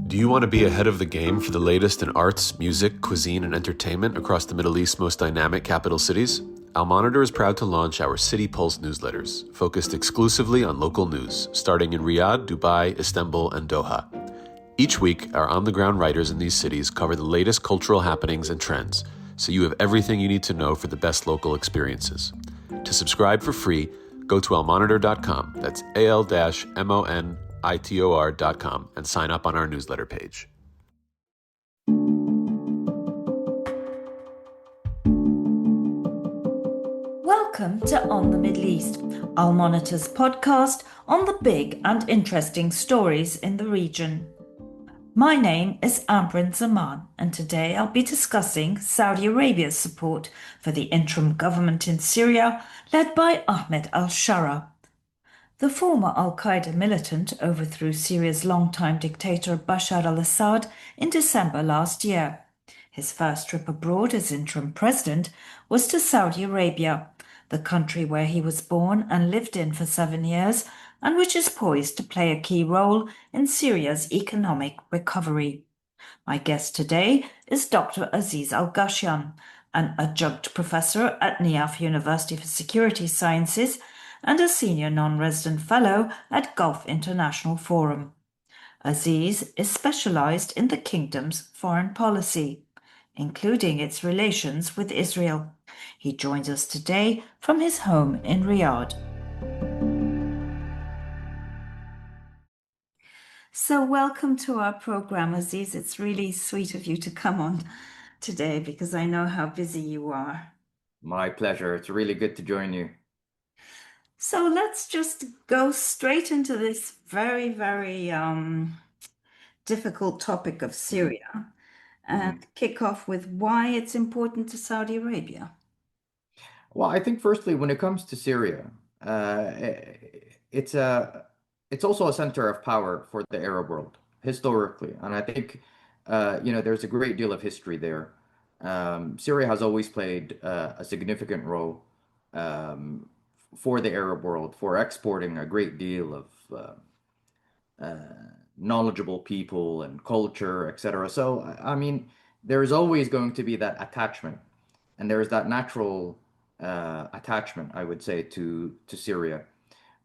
Do you want to be ahead of the game for the latest in arts, music, cuisine, and entertainment across the Middle East's most dynamic capital cities? Al Monitor is proud to launch our City Pulse newsletters, focused exclusively on local news, starting in Riyadh, Dubai, Istanbul, and Doha. Each week, our on-the-ground writers in these cities cover the latest cultural happenings and trends, so you have everything you need to know for the best local experiences. To subscribe for free, go to almonitor.com, that's al-monitor.com, and sign up on our newsletter page. Welcome to On the Middle East, Al Monitor's podcast on the big and interesting stories in the region. My name is Prince Mohammed, and today I'll be discussing Saudi Arabia's support for the interim government in Syria, led by Ahmad al-Sharaa. The former al-Qaeda militant overthrew Syria's longtime dictator Bashar al-Assad in December last year. His first trip abroad as interim president was to Saudi Arabia, the country where he was born and lived in for 7 years, and which is poised to play a key role in Syria's economic recovery. My guest today is Dr. Aziz Algahashian, an adjunct professor at Niaf University for Security Sciences and a senior non-resident fellow at Gulf International Forum. Aziz is specialized in the kingdom's foreign policy, including its relations with Israel. He joins us today from his home in Riyadh. So welcome to our program, Aziz. It's really sweet of you to come on today because I know how busy you are. My pleasure. It's really good to join you. So let's just go straight into this very, very difficult topic of Syria and kick off with why it's important to Saudi Arabia. Well, I think firstly, when it comes to Syria, it's also a center of power for the Arab world historically, and I think there's a great deal of history there. Syria has always played a significant role for the Arab world, for exporting a great deal of knowledgeable people and culture, etc. So, I mean, there is always going to be that attachment, and there is that natural attachment, I would say, to Syria.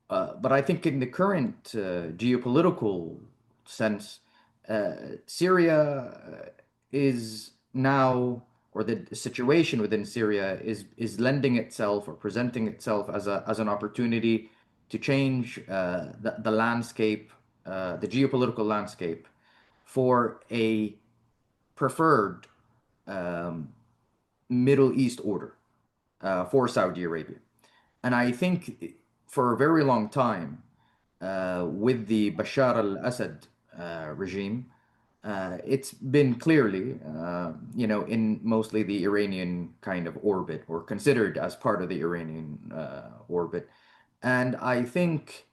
But I think in the current geopolitical sense, Syria is now, or the situation within Syria is lending itself or presenting itself as an opportunity to change the landscape, the geopolitical landscape, for a preferred Middle East order for Saudi Arabia. And I think for a very long time, with the Bashar al-Assad regime, it's been clearly, in mostly the Iranian kind of orbit, or considered as part of the Iranian orbit. And I think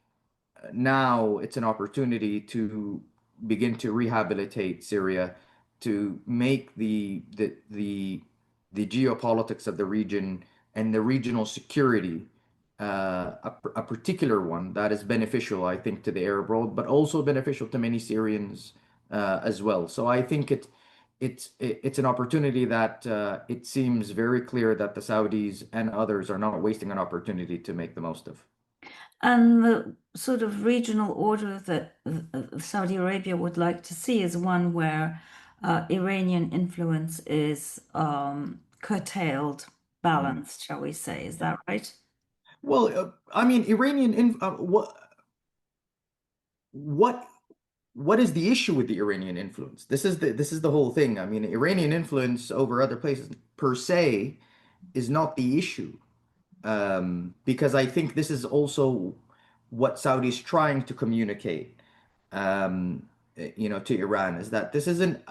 now it's an opportunity to begin to rehabilitate Syria, to make the geopolitics of the region and the regional security a particular one that is beneficial, I think, to the Arab world, but also beneficial to many Syrians as well. So I think it's an opportunity that it seems very clear that the Saudis and others are not wasting an opportunity to make the most of. And the sort of regional order that Saudi Arabia would like to see is one where Iranian influence is curtailed, balanced, shall we say? Is that right? Well, I mean, what is the issue with the Iranian influence? This is the whole thing. I mean, Iranian influence over other places per se is not the issue, because I think this is also what Saudi is trying to communicate, to Iran, is that this isn't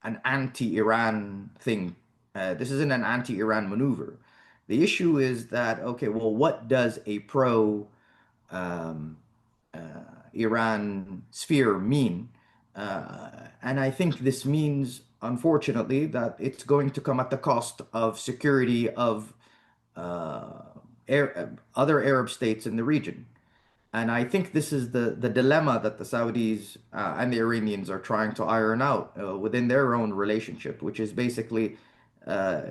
an anti-Iran thing. This isn't an anti-Iran maneuver. The issue is that, okay, well, what does a Iran sphere mean? And I think this means, unfortunately, that it's going to come at the cost of security of other Arab states in the region. And I think this is the dilemma that the Saudis and the Iranians are trying to iron out within their own relationship, which is basically, uh,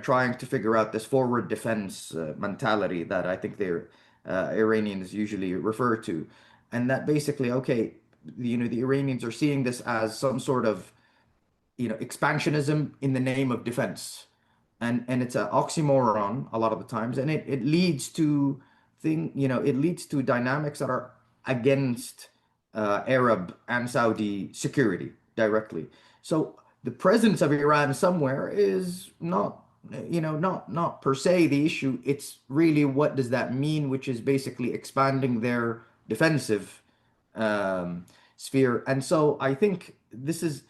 trying to figure out this forward defense mentality that I think the Iranians usually refer to, and that basically, okay, the Iranians are seeing this as some sort of expansionism in the name of defense, and it's an oxymoron a lot of the times, and it leads to it leads to dynamics that are against Arab and Saudi security directly. So the presence of Iran somewhere is not not per se the issue. It's really, what does that mean, which is basically expanding their defensive um, sphere. And so I think this is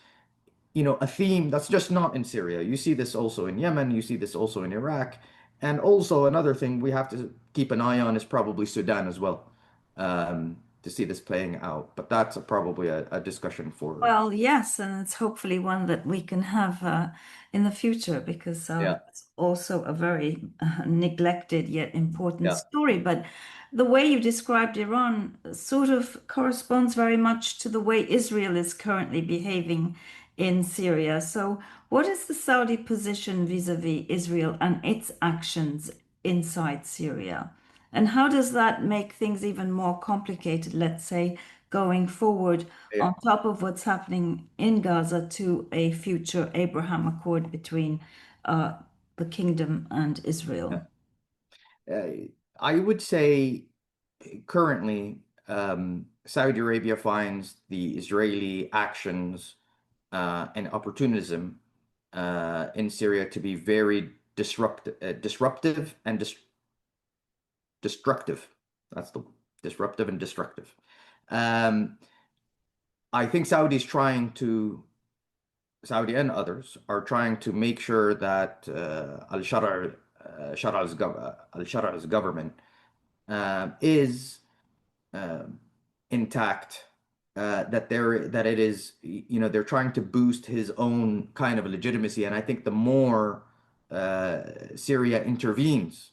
a theme that's just not in Syria. You see this also in Yemen, you see this also in Iraq. And also another thing we have to keep an eye on is probably Sudan as well, to see this playing out. But that's probably a discussion for, Well, yes, and it's hopefully one that we can have in the future, because yeah, it's also a very neglected yet important yeah, story. But the way you described Iran sort of corresponds very much to the way Israel is currently behaving in Syria. So, what is the Saudi position vis-a-vis Israel and its actions inside Syria? And how does that make things even more complicated, let's say, going forward, yeah. on top of what's happening in Gaza, to a future Abraham Accord between uh, the kingdom and Israel? Uh, I would say currently, Saudi Arabia finds the Israeli actions and opportunism in Syria to be very disruptive and destructive. That's the disruptive and destructive. Um, I think Saudi and others are trying to make sure that al-Shara''s government is um, intact, that it is, they're trying to boost his own kind of legitimacy. And I think the more Syria intervenes,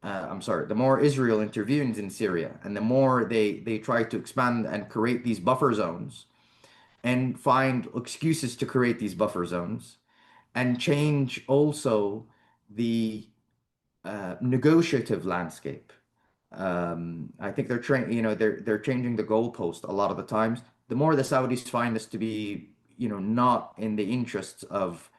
I'm sorry, the more Israel intervenes in Syria, and the more they try to expand and create these buffer zones and find excuses to create these buffer zones and change also the negotiative landscape. I think they're changing the goalpost a lot of the times. The more the Saudis find this to be, not in the interests of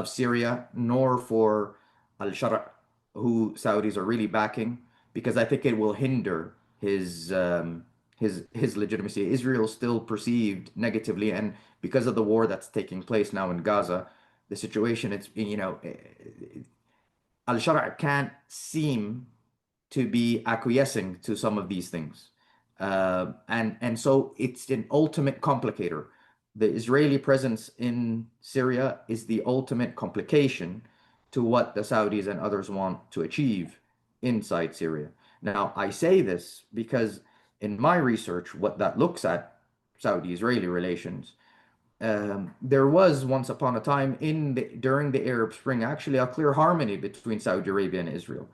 Syria, nor for al-Sharaa, who Saudis are really backing, because I think it will hinder his legitimacy. Israel is still perceived negatively, and because of the war that's taking place now in Gaza, the situation, it's al-Sharaa can't seem to be acquiescing to some of these things. And so it's an ultimate complicator. The Israeli presence in Syria is the ultimate complication to what the Saudis and others want to achieve inside Syria. Now, I say this because in my research, what that looks at Saudi-Israeli relations, there was once upon a time during the Arab Spring actually a clear harmony between Saudi Arabia and Israel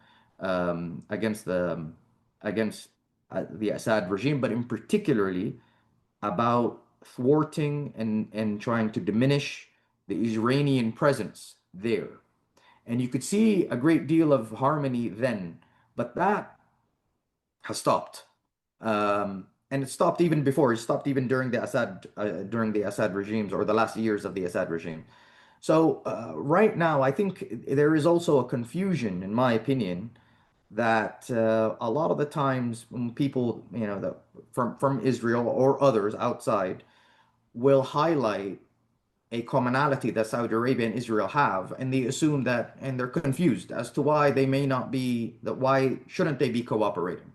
against the Assad regime, but in particularly about thwarting and trying to diminish the Iranian presence there. And you could see a great deal of harmony then, but that has stopped. And it stopped even before. It stopped even during the Assad regimes, or the last years of the Assad regime. So right now, I think there is also a confusion, in my opinion, that a lot of the times when people, that from Israel or others outside, will highlight a commonality that Saudi Arabia and Israel have, and they assume that, and they're confused as to why they may not be, that why shouldn't they be cooperating?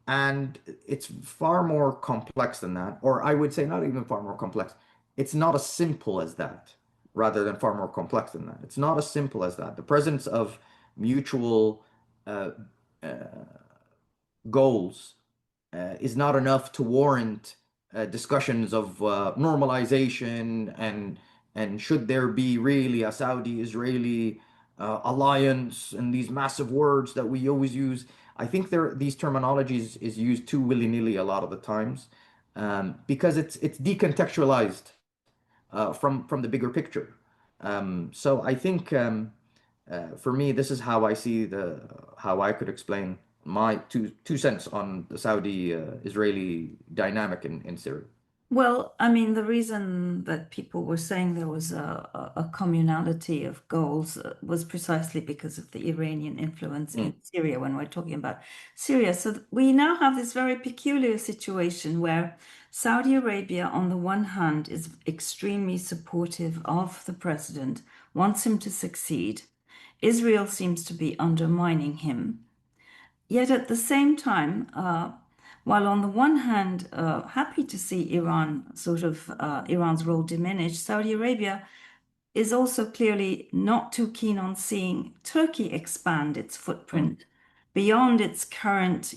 And it's far more complex than that, or I would say not even far more complex. It's not as simple as that, rather than far more complex than that. It's not as simple as that. The presence of mutual uh, goals is not enough to warrant discussions of normalization, and should there be really a Saudi-Israeli alliance, and these massive words that we always use. I think these terminologies is used too willy-nilly a lot of the times, because it's decontextualized from the bigger picture. So I think, for me, this is how I see how I could explain my two cents on the Saudi Israeli dynamic in Syria. Well, I mean, the reason that people were saying there was a communality of goals was precisely because of the Iranian influence Mm, in Syria when we're talking about Syria. So we now have this very peculiar situation where Saudi Arabia, on the one hand, is extremely supportive of the president, wants him to succeed. Israel seems to be undermining him. Yet at the same time, while on the one hand, happy to see Iran's role diminished, Saudi Arabia is also clearly not too keen on seeing Turkey expand its mm, footprint beyond its current,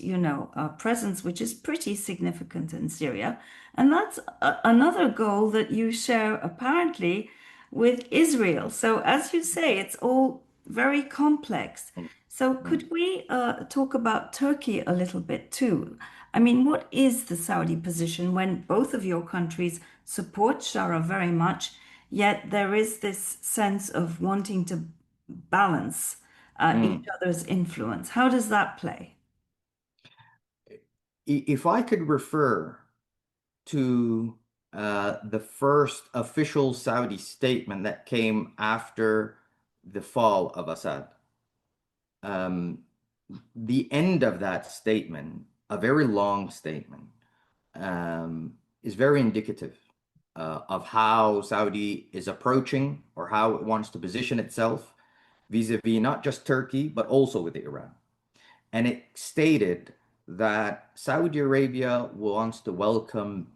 presence, which is pretty significant in Syria. And that's another goal that you share apparently with Israel. So, as you say, it's all very complex. mm, So, mm. could we talk about Turkey a little bit too? I mean, what is the Saudi position when both of your countries support Shara very much, yet there is this sense of wanting to balance each Mm. other's influence? How does that play? If I could refer to the first official Saudi statement that came after the fall of Assad, um, the end of that statement, a very long statement, is very indicative of how Saudi is approaching or how it wants to position itself vis-a-vis not just Turkey, but also with Iran. And it stated that Saudi Arabia wants to welcome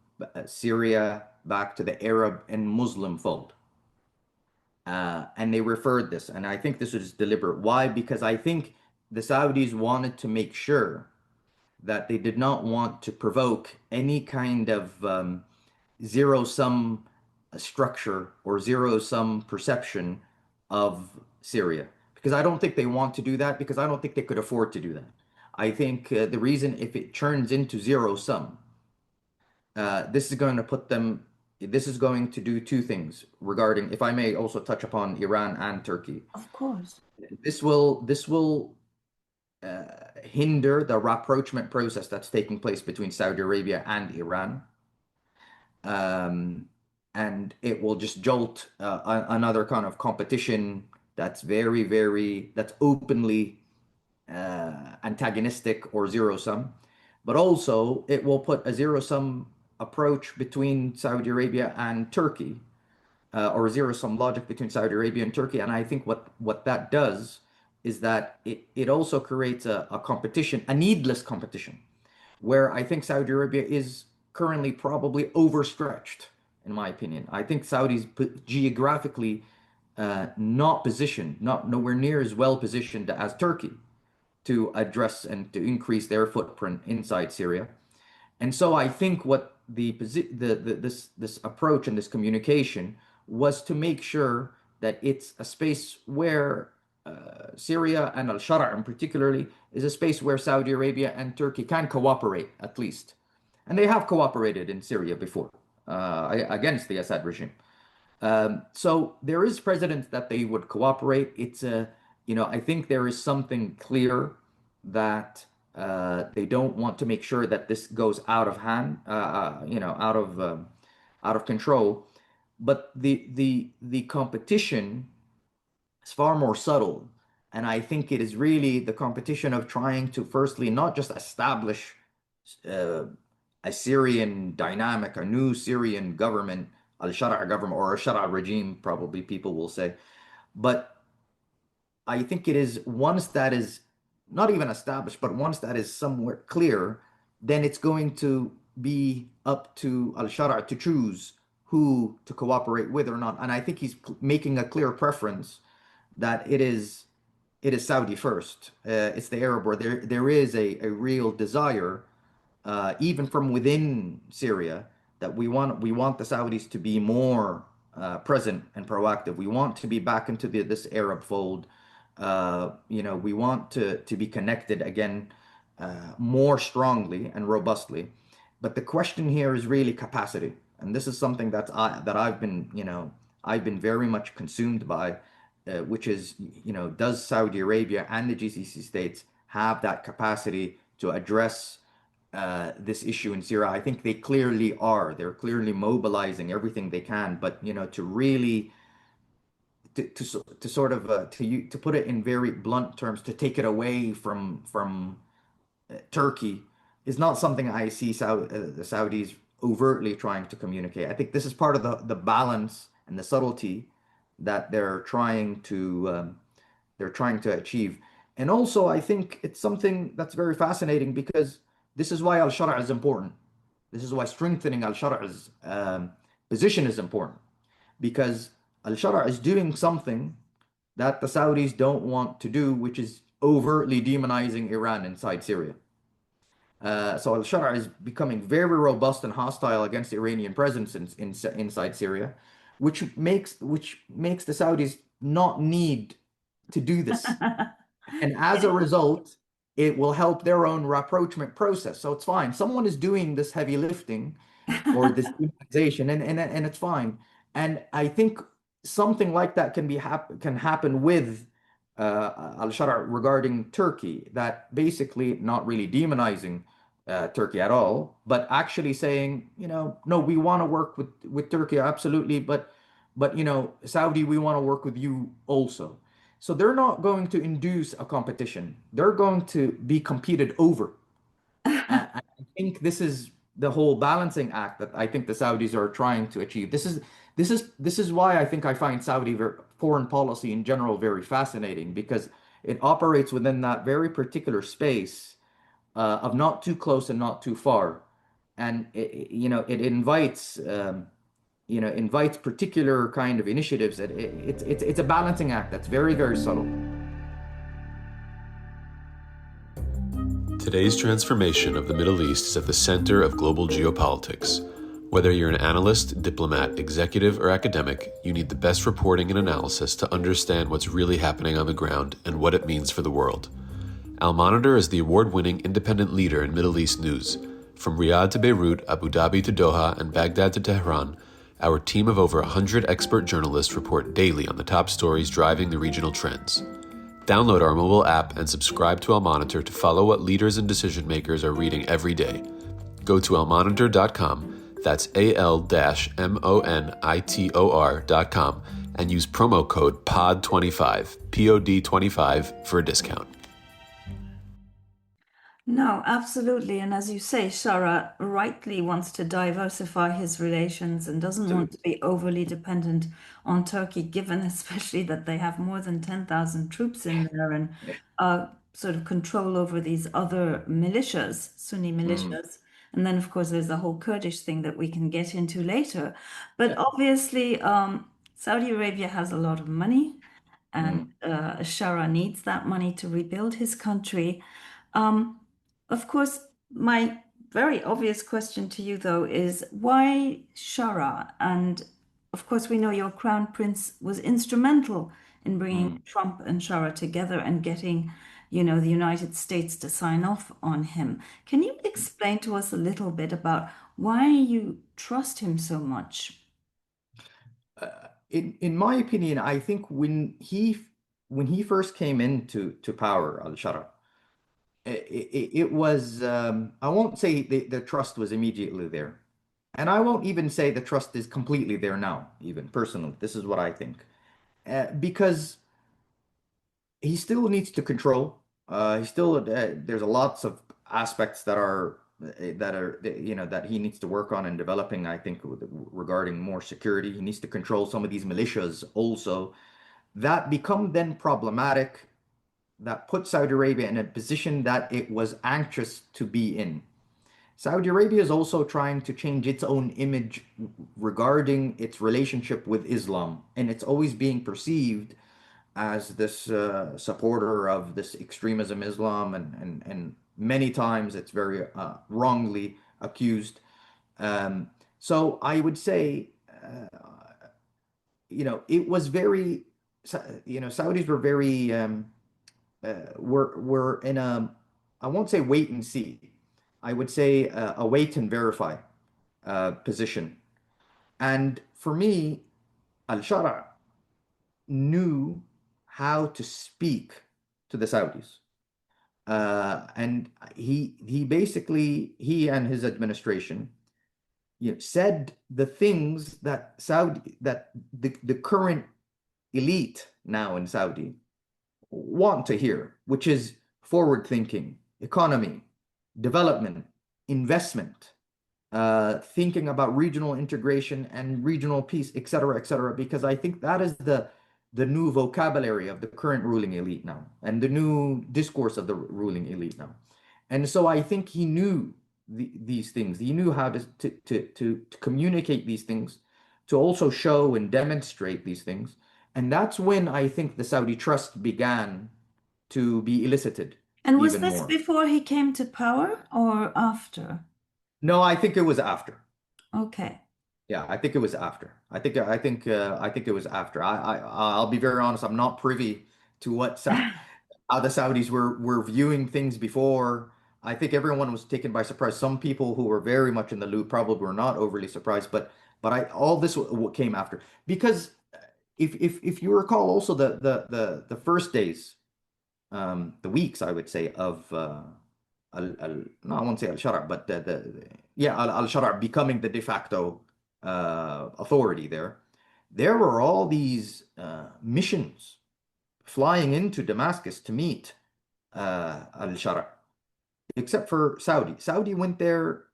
Syria back to the Arab and Muslim fold. And they referred this, and I think this was deliberate. Why? Because I think the Saudis wanted to make sure that they did not want to provoke any kind of zero-sum structure or zero-sum perception of Syria. Because I don't think they want to do that, because I don't think they could afford to do that. I think the reason, if it turns into zero-sum, this is going to put them, this is going to do two things regarding, if I may also touch upon Iran and Turkey. Of course. This will hinder the rapprochement process that's taking place between Saudi Arabia and Iran. Um, and it will just jolt another kind of competition that's that's openly antagonistic or zero sum. But also, it will put a zero sum approach between Saudi Arabia and Turkey, or zero sum logic between Saudi Arabia and Turkey. And I think what that does is that it also creates a competition, a needless competition, where I think Saudi Arabia is currently probably overstretched, in my opinion. I think Saudi's geographically not positioned, not nowhere near as well positioned as Turkey to address and to increase their footprint inside Syria. And so I think what this approach and this communication was to make sure that it's a space where Syria and al-Sharaa in particularly is a space where Saudi Arabia and Turkey can cooperate at least. And they have cooperated in Syria before against the Assad regime. So there is precedent that they would cooperate. I think there is something clear that they don't want to make sure that this goes out of hand, out of control. But the competition is far more subtle, and I think it is really the competition of trying to firstly not just establish uh, a Syrian dynamic, a new Syrian government, al-Sharaa government or a Sharaa regime, probably people will say, but I think it is once that is not even established, but once that is somewhere clear, then it's going to be up to al-Sharaa to choose who to cooperate with or not. And I think he's making a clear preference that it is Saudi first. It's the Arab world. There is a real desire, even from within Syria, that we want the Saudis to be more present and proactive. We want to be back into this Arab fold. We want to be connected again. more strongly and robustly. But the question here is really capacity, and this is something that I've been, I've been very much consumed by, which is, does Saudi Arabia and the GCC states have that capacity to address this issue in Syria? I think they clearly are. They're clearly mobilizing everything they can, but to really to sort of to put it in very blunt terms, to take it away from Turkey is not something I see the Saudis overtly trying to communicate. I think this is part of the balance and the subtlety that they're trying to achieve. And also, I think it's something that's very fascinating because this is why al-Sharaa is important. This is why strengthening al-Sharaa's position is important, because al-Sharaa is doing something that the Saudis don't want to do, which is overtly demonizing Iran inside Syria. So al-Sharaa is becoming very robust and hostile against the Iranian presence inside Syria, which makes the Saudis not need to do this. And as a result, it will help their own rapprochement process. So it's fine. Someone is doing this heavy lifting or this demonization, and it's fine. And I think something like that can happen with al-Sharaa regarding Turkey, that basically not really demonizing Turkey at all, but actually saying, no, we want to work with Turkey, absolutely, but Saudi, we want to work with you also. So they're not going to induce a competition. They're going to be competed over. I think this is the whole balancing act that I think the Saudis are trying to achieve. This is why I think I find Saudi foreign policy in general very fascinating, because it operates within that very particular space of not too close and not too far, and it invites particular kind of initiatives. It's a balancing act that's very, very subtle. Today's transformation of the Middle East is at the center of global geopolitics. Whether you're an analyst, diplomat, executive, or academic, you need the best reporting and analysis to understand what's really happening on the ground and what it means for the world. Al-Monitor is the award-winning independent leader in Middle East news. From Riyadh to Beirut, Abu Dhabi to Doha, and Baghdad to Tehran, our team of over 100 expert journalists report daily on the top stories driving the regional trends. Download our mobile app and subscribe to Al-Monitor to follow what leaders and decision makers are reading every day. Go to almonitor.com, that's AL-MONITOR.com, and use promo code POD25, POD25, for a discount. No, absolutely. And as you say, Shara rightly wants to diversify his relations and doesn't want to be overly dependent on Turkey, given especially that they have more than 10,000 troops in there and sort of control over these other militias, Sunni militias. And then, of course, there's the whole Kurdish thing that we can get into later. But obviously, Saudi Arabia has a lot of money, and Shara needs that money to rebuild his country. Of course, my very obvious question to you, though, is why Shara? And of course, we know your crown prince was instrumental in bringing Trump and Shara together and getting, the United States to sign off on him. Can you explain to us a little bit about why you trust him so much? In my opinion, I think when he first came into power, al-Sharaa, it was, I won't say the trust was immediately there. And I won't even say the trust is completely there now, even personally. This is what I think. Because he still needs to control. There's lots of aspects that he needs to work on and developing, I think, regarding more security. He needs to control some of these militias also that become then problematic, that put Saudi Arabia in a position that it was anxious to be in. Saudi Arabia is also trying to change its own image regarding its relationship with Islam, and it's always being perceived as this supporter of this extremism Islam, and many times it's very wrongly accused. So I would say, it was very, Saudis were very, were in I won't say wait and see. I would say a wait and verify position. And for me, al-Sharaa knew how to speak to the Saudis. And he basically, he and his administration, said the things that the current elite now in Saudi want to hear, which is forward thinking, economy, development, investment, thinking about regional integration and regional peace, et cetera, because I think that is the new vocabulary of the current ruling elite now, and the new discourse of the ruling elite now. And so I think he knew these things. He knew how to communicate these things, to also show and demonstrate these things. And that's when I think the Saudi trust began to be elicited And was even this more. before he came to power or after? No, I think it was after. Okay. Yeah, I think it was after. I think it was after. I'll be very honest. I'm not privy to how the Saudis were viewing things before. I think everyone was taken by surprise. Some people who were very much in the loop probably were not overly surprised, but all this came after, because if you recall also the first days, the weeks, I would say, of no, I won't say al-Sharaa, but al-Sharaa becoming the de facto authority there. There were all these missions flying into Damascus to meet al-Sharaa, except for Saudi. Saudi went there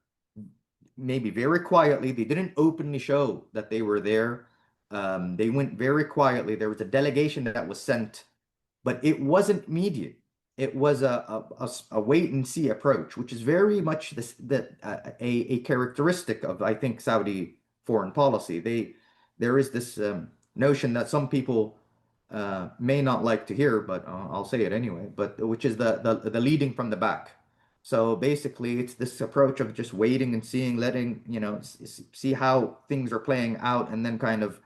maybe very quietly. They didn't openly show that they were there. They went very quietly. There was a delegation that was sent, but it wasn't immediate. It was a wait and see approach, which is very much a characteristic of, I think, Saudi foreign policy. There is this notion that some people may not like to hear, but I'll say it anyway, but which is the leading from the back. So basically, it's this approach of just waiting and seeing, letting, see how things are playing out, and then kind of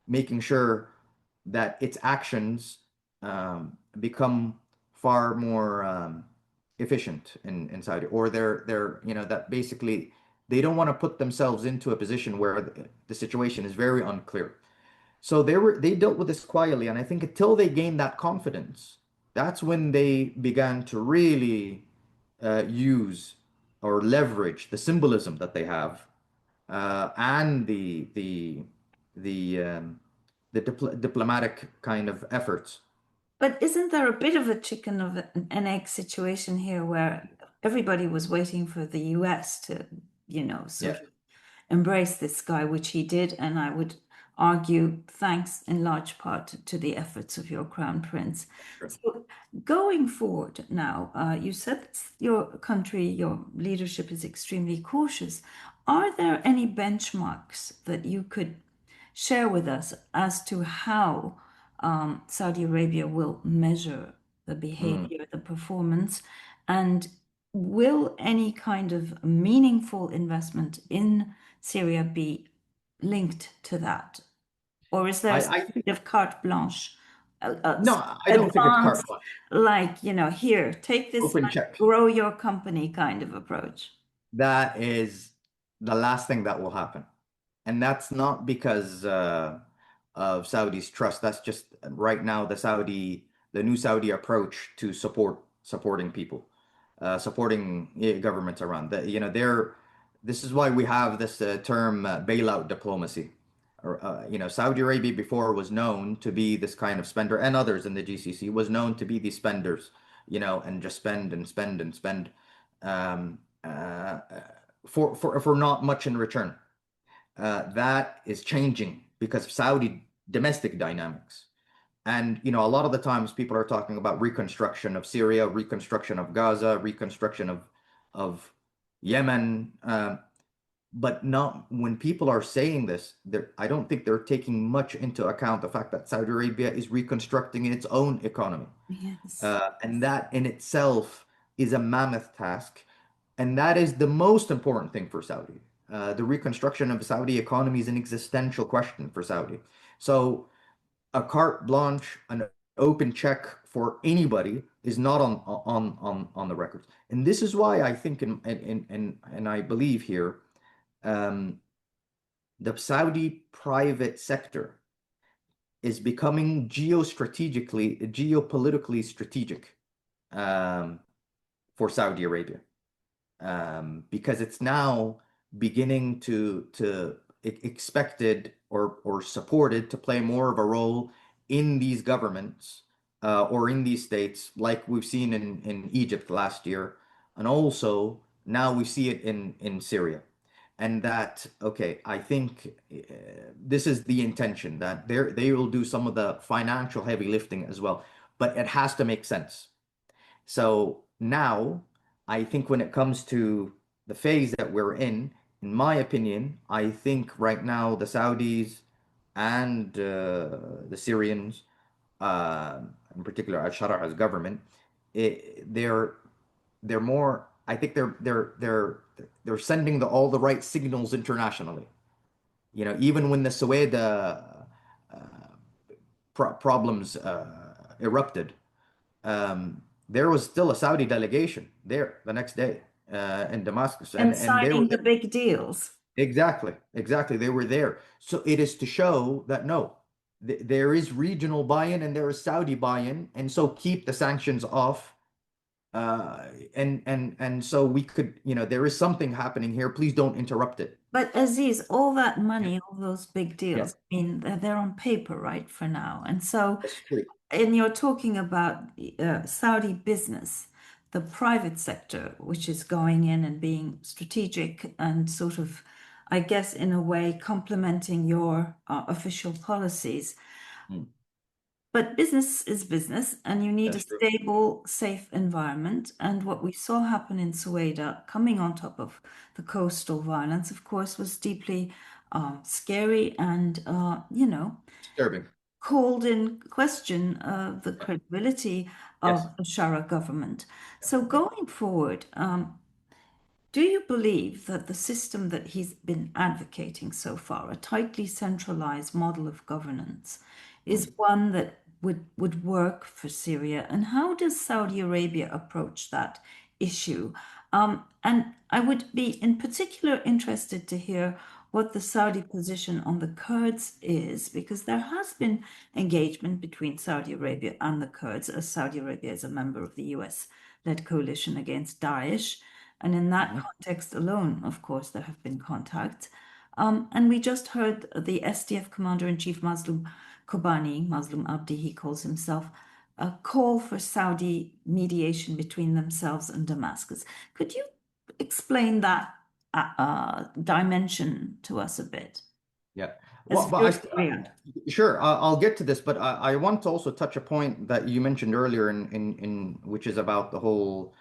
making sure that its actions become far more efficient in Saudi, or they're that basically they don't want to put themselves into a position where the situation is very unclear. So they dealt with this quietly, and I think until they gained that confidence, that's when they began to really use or leverage the symbolism that they have, and the diplomatic kind of efforts. But isn't there a bit of a chicken of an egg situation here, where everybody was waiting for the US to, sort of embrace this guy, which he did, and I would argue thanks in large part to the efforts of your Crown Prince. Sure. So going forward now, you said your country, your leadership is extremely cautious. Are there any benchmarks that you could share with us as to how Saudi Arabia will measure the behavior, the performance, and will any kind of meaningful investment in Syria be linked to that? Or is there a sort of carte blanche? No, I don't think it's carte blanche. Like, here, take this Open money, check. grow your company kind of approach. That is the last thing that will happen. And that's not because of Saudi's trust. That's just right now the new Saudi approach to supporting people, supporting governments around. This is why we have this term bailout diplomacy. Saudi Arabia before was known to be this kind of spender, and others in the GCC was known to be these spenders, and just spend and spend and spend for not much in return. That is changing because of Saudi domestic dynamics. And, a lot of the times people are talking about reconstruction of Syria, reconstruction of Gaza, reconstruction of Yemen. But not when people are saying this, I don't think they're taking much into account the fact that Saudi Arabia is reconstructing its own economy. Yes. And that in itself is a mammoth task. And that is the most important thing for Saudi. The reconstruction of the Saudi economy is an existential question for Saudi. So a carte blanche, an open check for anybody is not on the records. And this is why I think and I believe here, um, the Saudi private sector is becoming geopolitically strategic, um, for Saudi Arabia, because it's now beginning to expected or supported to play more of a role in these governments, or in these states, like we've seen in Egypt last year, and also now we see it in Syria. And that, okay, I think this is the intention, that they will do some of the financial heavy lifting as well, but it has to make sense. So now, I think when it comes to the phase that we're in my opinion, I think right now the Saudis and the Syrians, uh, in particular al-Sharaa government, they're more. I think they're sending all the right signals internationally. Even when the Suez problems erupted, there was still a Saudi delegation there the next day, in Damascus, And and they were signing the big deals. exactly they were there. So it is to show that no, there is regional buy-in and there is Saudi buy-in, and so keep the sanctions off. And so we could, there is something happening here. Please don't interrupt it. But Aziz, all that Yeah, money, all those big yeah, deals, I mean, they're on paper, right, for now. And so, that's true. and you're talking about Saudi business, the private sector, which is going in and being strategic and sort of, I guess, in a way, complementing your official policies. Mm, But business is business, and you need a that's true. stable, safe environment. And what we saw happen in Sueda, coming on top of the coastal violence, of course, was deeply scary and, Disturbing. called in question the Yeah. credibility Yes. of the Shara government. So going forward, do you believe that the system that he's been advocating so far, a tightly centralized model of governance, is Mm. one that would work for Syria? And how does Saudi Arabia approach that issue? And I would be in particular interested to hear what the Saudi position on the Kurds is, because there has been engagement between Saudi Arabia and the Kurds, as Saudi Arabia is a member of the US-led coalition against Daesh. And in that Mhm. context alone, of course, there have been contacts. And we just heard the SDF Commander-in-Chief Mazlum Kobani, Mazlum Abdi, he calls himself, call for Saudi mediation between themselves and Damascus. Could you explain that dimension to us a bit, Yeah. as Well, but Syria? sure, I'll get to this, but I want to also touch a point that you mentioned earlier, in which is about the whole,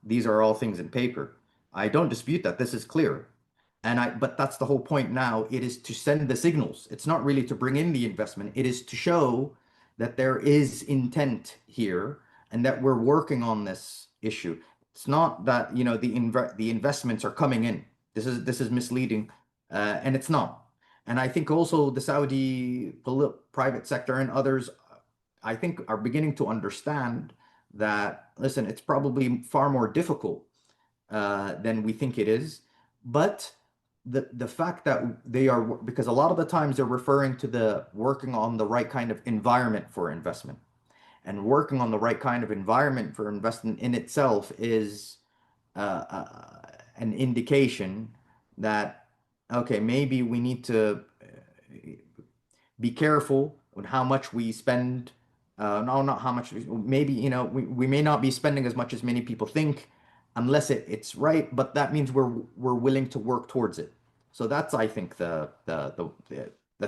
these are all things in paper. I don't dispute that. This is clear. But that's the whole point now. It is to send the signals. It's not really to bring in the investment. It is to show that there is intent here and that we're working on this issue. It's not that, the investments are coming in. This is misleading, and it's not. And I think also the Saudi private sector and others, I think, are beginning to understand that, listen, it's probably far more difficult than we think it is. But the fact that they are, because a lot of the times they're referring to the working on the right kind of environment for investment, and working on the right kind of environment for investment in itself is an indication that, okay, maybe we need to be careful with how much we spend. No, not how much. Maybe, we may not be spending as much as many people think, unless it's right. But that means we're willing to work towards it. So that's, I think, the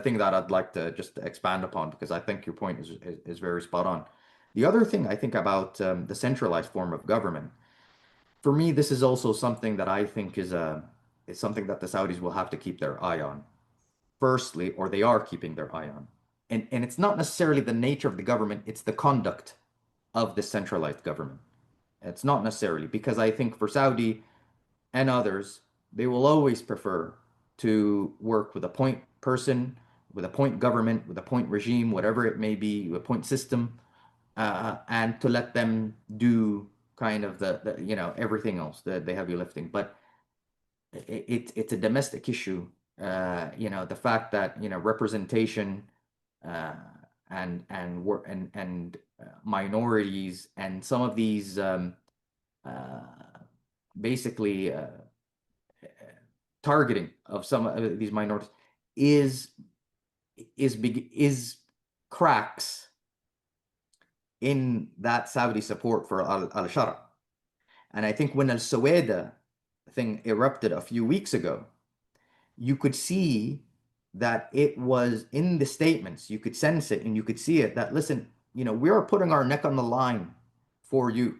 thing that I'd like to just expand upon, because I think your point is very spot on. The other thing I think about, the centralized form of government, for me, this is also something that I think is something that the Saudis will have to keep their eye on. Firstly, or they are keeping their eye on. And it's not necessarily the nature of the government, it's the conduct of the centralized government. It's not necessarily, because I think for Saudi and others, they will always prefer to work with a point person, with a point government, with a point regime, whatever it may be, a point system, and to let them do kind of the everything else, the heavy lifting. But it's a domestic issue. The fact that representation uh, and minorities and some of these uh, basically targeting of some of these minorities is is cracks in that Saudi support for al-Sharaa. And I think when al-Suwaida thing erupted a few weeks ago, you could see that it was in the statements, you could sense it and you could see it that, listen, we are putting our neck on the line for you.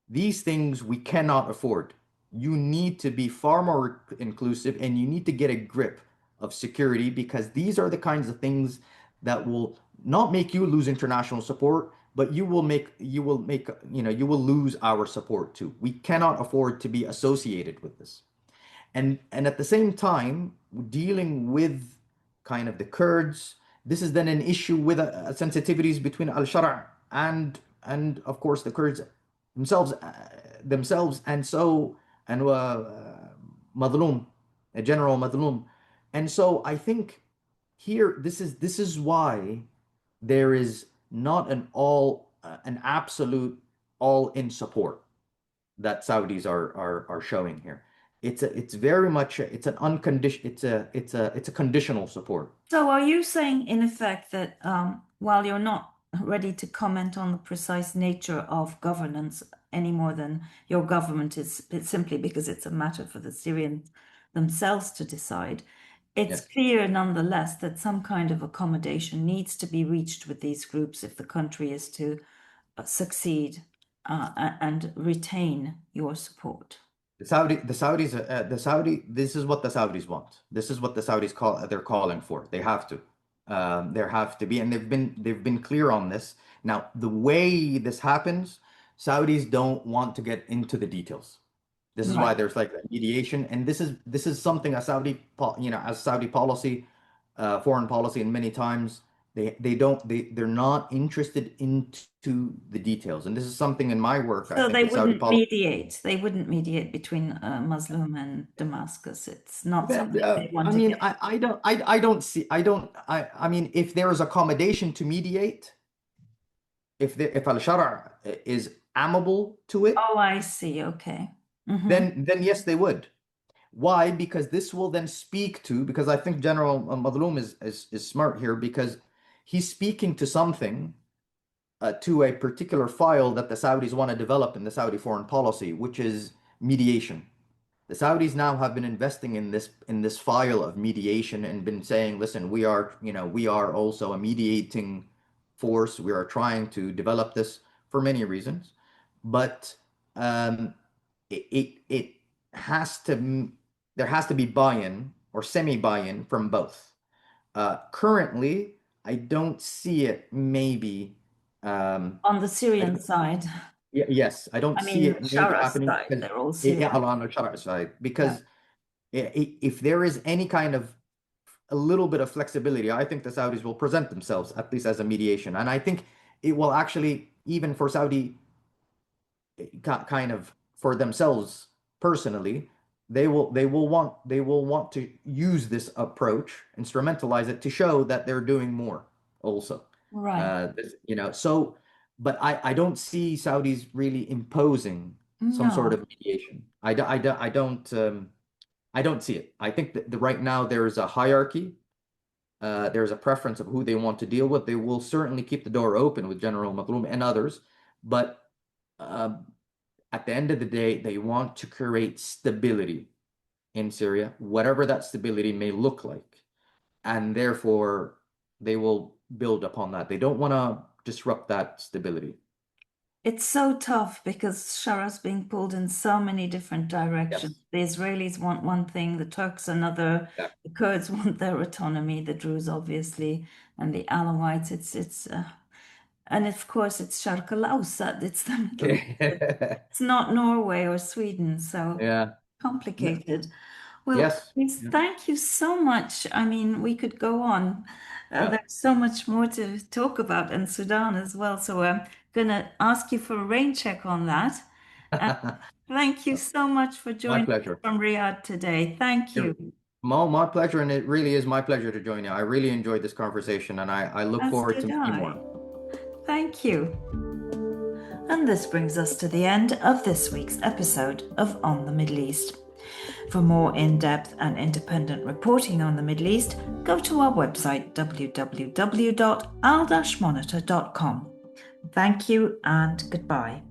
These things we cannot afford. You need to be far more inclusive and you need to get a grip of security because these are the kinds of things that will not make you lose international support, but you will lose our support too. We cannot afford to be associated with this. And at the same time, dealing with kind of the Kurds, this is then an issue with sensitivities between al-Sharaa and of course the Kurds themselves and Madlum, a General Madlum. And so I think here this is why there is not an absolute all-in support that Saudis are showing here. It's very much it's an unconditional it's a conditional support. So are you saying in effect that while you're not ready to comment on the precise nature of governance any more than your government is, it's simply because it's a matter for the Syrians themselves to decide, it's Yes. clear nonetheless that some kind of accommodation needs to be reached with these groups if the country is to succeed and retain your support? This is what the Saudis want. This is what the they're calling for. They have to. There have to be, and they've been clear on this. Now, the way this happens, Saudis don't want to get into the details. This is why Right. there's like mediation, and this is something a as Saudi policy, foreign policy, and many times they're not interested into the details, and this is something in my work I So think they with Saudi wouldn't policy. mediate. They wouldn't mediate between Muslim and Damascus. It's not something they want I to mean, get. I mean, if there is accommodation to mediate, if al-Shara is amenable to it, Oh, I see. Okay. then yes, they would. Why? Because this will then speak to, because I think General Madloum is smart here because he's speaking to something, to a particular file that the Saudis want to develop in the Saudi foreign policy, which is mediation. The Saudis now have been investing in this file of mediation and been saying, listen, we are also a mediating force. We are trying to develop this for many reasons, but um, it has to there has to be buy-in or semi-buy-in from both. Currently, I don't see it maybe On the I Syrian don't side, yes, I don't I see mean, it maybe Shara's happening side, because they're all yeah, Syrian. on the Shara side, Yeah. because if there is any kind of a little bit of flexibility, I think the Saudis will present themselves at least as a mediation, and I think it will actually even for Saudi kind of for themselves personally, they will want to use this approach, instrumentalize it to show that they're doing more also. Right. So, but I don't see Saudis really imposing some sort No. of mediation. I don't see it. I think that right now there is a hierarchy. There's a preference of who they want to deal with. They will certainly keep the door open with General Makhloum and others, but uh, at the end of the day, they want to create stability in Syria, whatever that stability may look like. And therefore, they will build upon that. They don't want to disrupt that stability. It's so tough because Shara's being pulled in so many different directions. Yes. The Israelis want one thing, the Turks another, Yeah. the Kurds want their autonomy, the Druze obviously, and the Alawites. And of course it's Sharq al-Awsat, it's the Middle East. Yeah. It's not Norway or Sweden, so Yeah. complicated. Well, Yes. please, Yeah. thank you so much. I mean, we could go on. Yeah. There's so much more to talk about in Sudan as well. So I'm going to ask you for a rain check on that. And thank you so much for My joining us pleasure. from Riyadh today. Thank you. My pleasure, and it really is my pleasure to join you. I really enjoyed this conversation, and I look As forward to did many I. more. Thank you. And this brings us to the end of this week's episode of On the Middle East. For more in-depth and independent reporting on the Middle East, go to our website www.al-monitor.com. Thank you and goodbye.